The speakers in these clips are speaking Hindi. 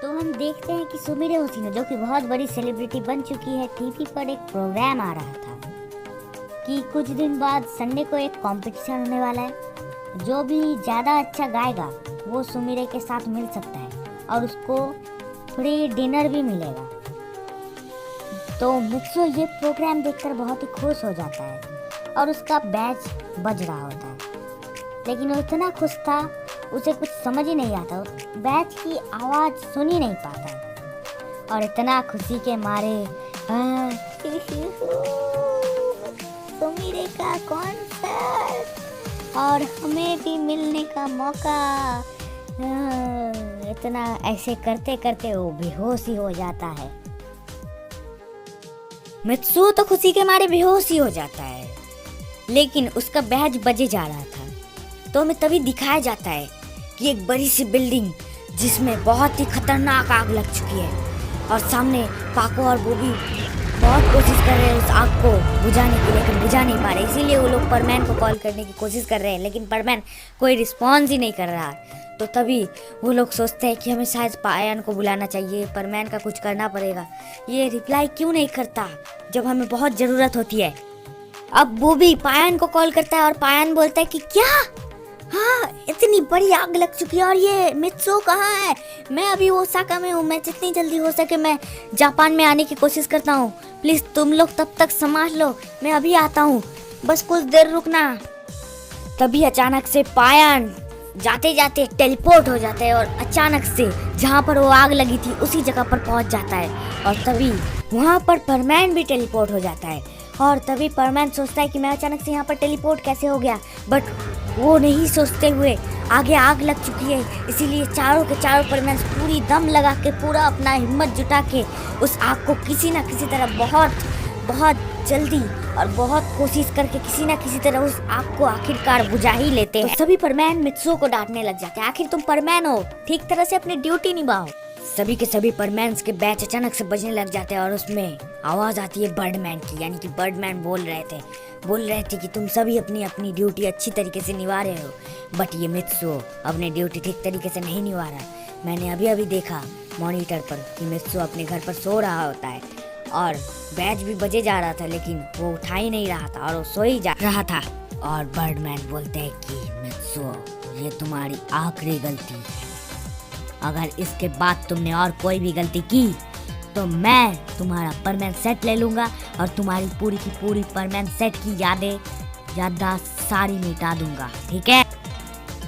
तो हम देखते हैं कि सुमिरे होसिनो, जो कि बहुत बड़ी सेलिब्रिटी बन चुकी है, टीवी पर एक प्रोग्राम आ रहा था कि कुछ दिन बाद संडे को एक कंपटीशन होने वाला है। जो भी ज़्यादा अच्छा गाएगा वो सुमिरे के साथ मिल सकता है और उसको फ्री डिनर भी मिलेगा। तो मित्सो ये प्रोग्राम देखकर बहुत ही खुश हो जाता है और उसका बैच बज रहा होता है, लेकिन वो इतना खुश था उसे कुछ समझ ही नहीं आता, बैच की आवाज़ सुन ही नहीं पाता और इतना खुशी के मारे सुमिरे का कॉन्सर्ट और हमें भी मिलने का मौका, इतना ऐसे करते करते वो बेहोश ही हो जाता है। मित्सु तो खुशी के मारे बेहोश ही हो जाता है, लेकिन उसका बैच बजे जा रहा था। तो हमें तभी दिखाया जाता है कि एक बड़ी सी बिल्डिंग जिसमें बहुत ही खतरनाक आग लग चुकी है और सामने पाको और बोबी बहुत कोशिश कर रहे हैं उस आग को बुझाने की, लेकिन बुझा नहीं पा रहे। इसीलिए वो लोग परमैन को कॉल करने की कोशिश कर रहे हैं, लेकिन परमैन कोई रिस्पॉन्स ही नहीं कर रहा। तो तभी वो लोग सोचते हैं कि हमें शायद पायन को बुलाना चाहिए, परमैन का कुछ करना पड़ेगा। ये रिप्लाई क्यों नहीं करता जब हमें बहुत ज़रूरत होती है। अब बोबी पायन को कॉल करता है और पायन बोलता है कि क्या, हाँ इतनी बड़ी आग लग चुकी है और ये मित्सो कहाँ है? मैं अभी ओसाका में हूँ, मैं जितनी जल्दी हो सके मैं जापान में आने की कोशिश करता हूँ। प्लीज़ तुम लोग तब तक संभाल लो, मैं अभी आता हूँ, बस कुछ देर रुकना। तभी अचानक से पायन जाते जाते टेलीपोर्ट हो जाता है और अचानक से जहाँ पर वो आग लगी थी उसी जगह पर पहुँच जाता है और तभी वहाँ पर परमैन भी टेलीपोर्ट हो जाता है। और तभी परमैन सोचता है कि मैं अचानक से यहाँ पर टेलीपोर्ट कैसे हो गया, बट वो नहीं सोचते हुए आगे आग लग चुकी है, इसीलिए चारों के चारों परमैन पूरी दम लगा के पूरा अपना हिम्मत जुटा के उस आग को किसी ना किसी तरह बहुत जल्दी और बहुत कोशिश करके किसी ना किसी तरह उस आग को आखिरकार बुझा ही लेते हैं। तो सभी परमैन मित्सो को डांटने लग जाते हैं, आखिर तुम परमैन हो, ठीक तरह से अपनी ड्यूटी निभाओ। सभी के सभी परमैन्स के बैच अचानक से बजने लग जाते हैं और उसमें आवाज आती है बर्डमैन की, यानी कि बर्डमैन बोल रहे थे कि तुम सभी अपनी अपनी ड्यूटी अच्छी तरीके से निभा रहे हो, बट ये मित्सो अपनी ड्यूटी ठीक तरीके से नहीं निभा रहा। मैंने अभी अभी देखा मॉनिटर पर कि मित्सो अपने घर पर सो रहा होता है और बैच भी बजे जा रहा था, लेकिन वो उठा ही नहीं रहा था और वो सो ही जा रहा था। और बर्डमैन बोलते हैं कि मित्सो ये तुम्हारी आखिरी गलती है, अगर इसके बाद तुमने और कोई भी गलती की तो मैं तुम्हारा परमानेंट सेट ले लूँगा और तुम्हारी पूरी की पूरी परमानेंट सेट की याददाश्त सारी मिटा दूंगा, ठीक है।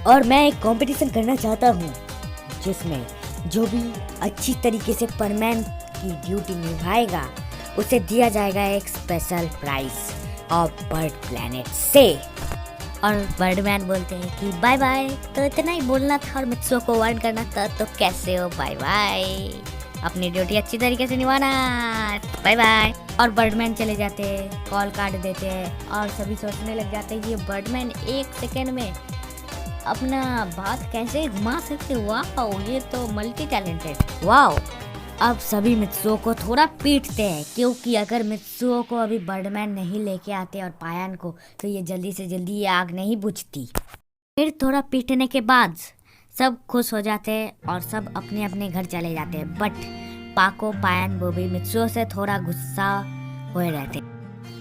और मैं एक कंपटीशन करना चाहता हूँ जिसमें जो भी अच्छी तरीके से परमानेंट की ड्यूटी निभाएगा उसे दिया जाएगा एक special prize of bird planet से। और बर्डमैन बोलते हैं कि बाय बाय। तो इतना ही बोलना था और मित्सो को वार्न करना था, तो कैसे हो, बाय बाय, अपनी ड्यूटी अच्छी तरीके से निभाना, बाय बाय। और बर्डमैन चले जाते हैं, कॉल काट देते हैं और सभी सोचने लग जाते हैं कि ये बर्डमैन एक सेकेंड में अपना बात कैसे घुमा सकते, वाह ये तो मल्टी टैलेंटेड, वाह। अब सभी मित्सुओ को थोड़ा पीटते हैं, क्योंकि अगर मित्सुओ को अभी बर्डमैन नहीं लेके आते और पायन को, तो ये जल्दी से जल्दी ये आग नहीं बुझती। फिर थोड़ा पीटने के बाद सब खुश हो जाते हैं और सब अपने अपने घर चले जाते हैं, बट पाको, पायन, बोबी मित्सुओ से थोड़ा गुस्सा हुए रहते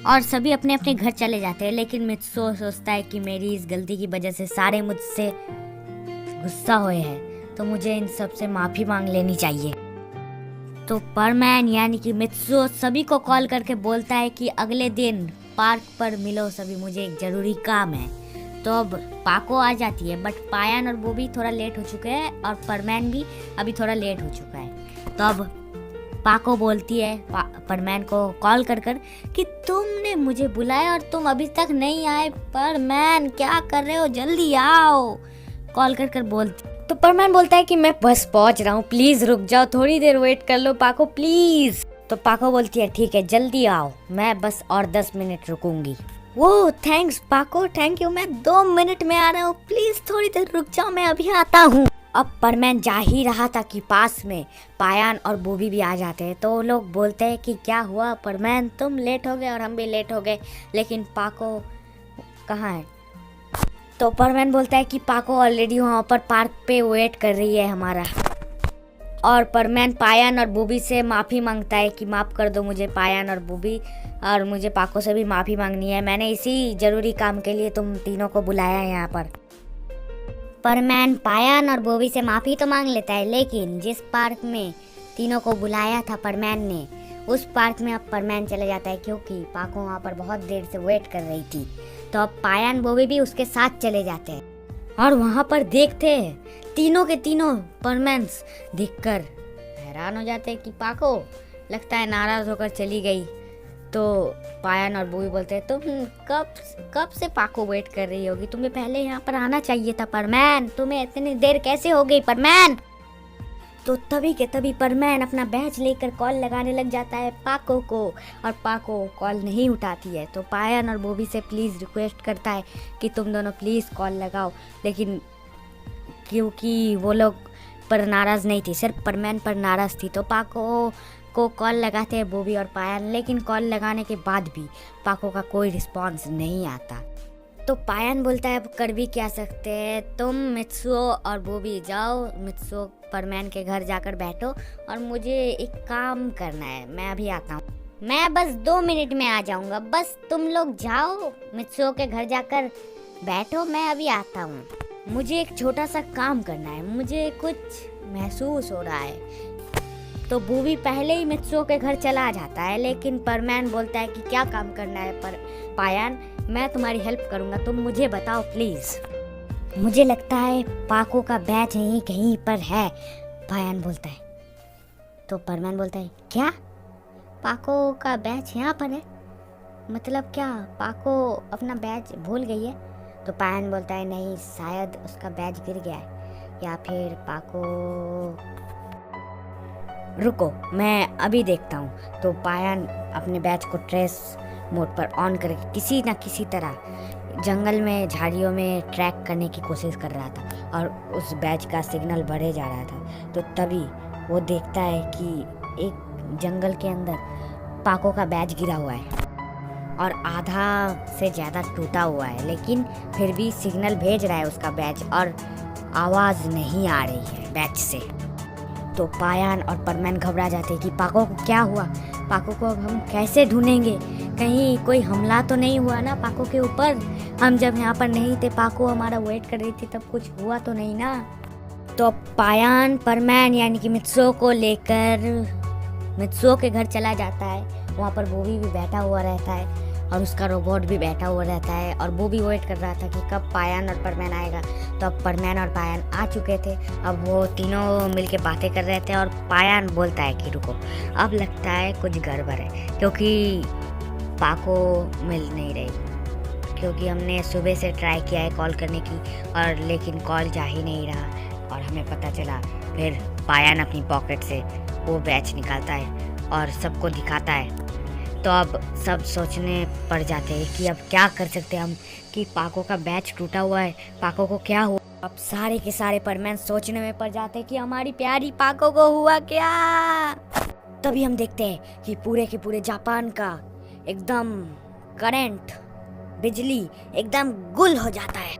और सभी अपने अपने घर चले जाते हैं। लेकिन मित्सुओ सोचता है कि मेरी इस गलती की वजह से सारे मुझसे गुस्सा हुए हैं, तो मुझे इन सब से माफ़ी मांग लेनी चाहिए। तो परमैन यानी कि मित्सुओ सभी को कॉल करके बोलता है कि अगले दिन पार्क पर मिलो सभी, मुझे एक ज़रूरी काम है। तो अब पाको आ जाती है, बट पायन और वो भी थोड़ा लेट हो चुके हैं और परमैन भी अभी थोड़ा लेट हो चुका है। तो अब पाको बोलती है परमैन को कॉल कर कि तुमने मुझे बुलाया और तुम अभी तक नहीं आए, परमैन क्या कर रहे हो, जल्दी आओ, कॉल कर बोलती। तो परमैन बोलता है कि मैं बस पहुंच रहा हूँ, प्लीज रुक जाओ, थोड़ी देर वेट कर लो पाको प्लीज। तो पाको बोलती है ठीक है जल्दी आओ, मैं बस और 10 मिनट रुकूंगी। वो थैंक्स पाको, थैंक यू, मैं 2 मिनट में आ रहा हूँ, प्लीज थोड़ी देर रुक जाओ, मैं अभी आता हूँ। अब परमैन जा ही रहा था कि पास में पायन और बोबी भी आ जाते हैं। तो लोग बोलते हैं कि क्या हुआ परमैन, तुम लेट हो गए और हम भी लेट हो गए, लेकिन पाको कहाँ है? तो परमैन बोलता है कि पाको ऑलरेडी वहाँ पर पार्क पे वेट कर रही है हमारा। और परमैन पायन और बूबी से माफ़ी मांगता है कि माफ़ कर दो मुझे पायन और बूबी, और मुझे पाको से भी माफ़ी मांगनी है। मैंने इसी ज़रूरी काम के लिए तुम तीनों को बुलाया है यहाँ पर। परमैन पायन और बूबी से माफ़ी तो मांग लेता है, लेकिन जिस पार्क में तीनों को बुलाया था परमैन ने, उस पार्क में अब परमैन चले जाता है क्योंकि पाको वहाँ पर बहुत देर से वेट कर रही थी। तो अब पायन बूबी भी उसके साथ चले जाते हैं और वहाँ पर देखते हैं तीनों के तीनों परमैन्स देखकर हैरान हो जाते हैं कि पाको लगता है नाराज़ होकर चली गई। तो पायन और बूबी बोलते हैं तुम कब से पाको वेट कर रही होगी, तुम्हें पहले यहाँ पर आना चाहिए था परमैन, तुम्हें इतनी देर कैसे हो गई परमैन। तो तभी के तभी परमैन अपना बैच लेकर कॉल लगाने लग जाता है पाको को, और पाको कॉल नहीं उठाती है। तो पायन और बूबी से प्लीज़ रिक्वेस्ट करता है कि तुम दोनों प्लीज़ कॉल लगाओ, लेकिन क्योंकि वो लोग पर नाराज़ नहीं थी, सिर्फ परमैन पर नाराज़ थी। तो पाको को कॉल लगाते हैं बूबी और पायन, लेकिन कॉल लगाने के बाद भी पाको का कोई रिस्पॉन्स नहीं आता। तो पायन बोलता है अब कर भी क्या सकते हैं, तुम मित्सुओ और बूबी जाओ, मित्सुओ परमैन के घर जाकर बैठो और मुझे एक काम करना है, मैं अभी आता हूँ, मैं बस 2 मिनट में आ जाऊँगा, बस तुम लोग जाओ मित्सुओ के घर जाकर बैठो, मैं अभी आता हूँ, मुझे एक छोटा सा काम करना है, मुझे कुछ महसूस हो रहा है। तो बूबी पहले ही मित्सुओ के घर चला जाता है, लेकिन परमैन बोलता है कि क्या काम करना है पर पायन, मैं तुम्हारी हेल्प करूँगा, तुम मुझे बताओ प्लीज़। मुझे लगता है पाको का बैच यहीं कहीं पर है, पायन बोलता है। तो परमैन बोलता है क्या पाको का बैच यहाँ पर है, मतलब क्या पाको अपना बैच भूल गई है। तो पायन बोलता है नहीं, शायद उसका बैच गिर गया है या फिर पाको, रुको मैं अभी देखता हूँ। तो पायन अपने बैच को ट्रेस मोड पर ऑन करके किसी न किसी तरह जंगल में झाड़ियों में ट्रैक करने की कोशिश कर रहा था और उस बैच का सिग्नल बढ़े जा रहा था। तो तभी वो देखता है कि एक जंगल के अंदर पाको का बैच गिरा हुआ है और आधा से ज़्यादा टूटा हुआ है, लेकिन फिर भी सिग्नल भेज रहा है उसका बैच और आवाज़ नहीं आ रही है बैच से। तो पायन और परमैन घबरा जाते हैं कि पाको को क्या हुआ, पाको को अब हम कैसे ढूंढेंगे, कहीं कोई हमला तो नहीं हुआ ना पाको के ऊपर, हम जब यहाँ पर नहीं थे पाको हमारा वेट कर रही थी तब कुछ हुआ तो नहीं ना। तो पायन परमैन यानी कि मित्सुओ को लेकर मित्सुओ के घर चला जाता है। वहाँ पर बूबी भी बैठा हुआ रहता है और उसका रोबोट भी बैठा हुआ रहता है और वो भी वेट कर रहा था कि कब पायन और परमैन आएगा। तो अब परमैन और पायन आ चुके थे, अब वो तीनों मिलके बातें कर रहे थे और पायन बोलता है कि रुको, अब लगता है कुछ गड़बड़ है क्योंकि पाको मिल नहीं रही, क्योंकि हमने सुबह से ट्राई किया है कॉल करने की और लेकिन कॉल जा ही नहीं रहा और हमें पता चला। फिर पायन अपनी पॉकेट से वो बैच निकालता है और सबको दिखाता है। तो अब सब सोचने पड़ जाते हैं कि अब क्या कर सकते हैं हम कि पाको का बैच टूटा हुआ है, पाको को क्या हुआ। अब सारे के सारे परमैन सोचने में पड़ जाते हैं कि हमारी प्यारी पाको को हुआ क्या। तभी हम देखते हैं कि पूरे के पूरे जापान का एकदम करंट बिजली एकदम गुल हो जाता है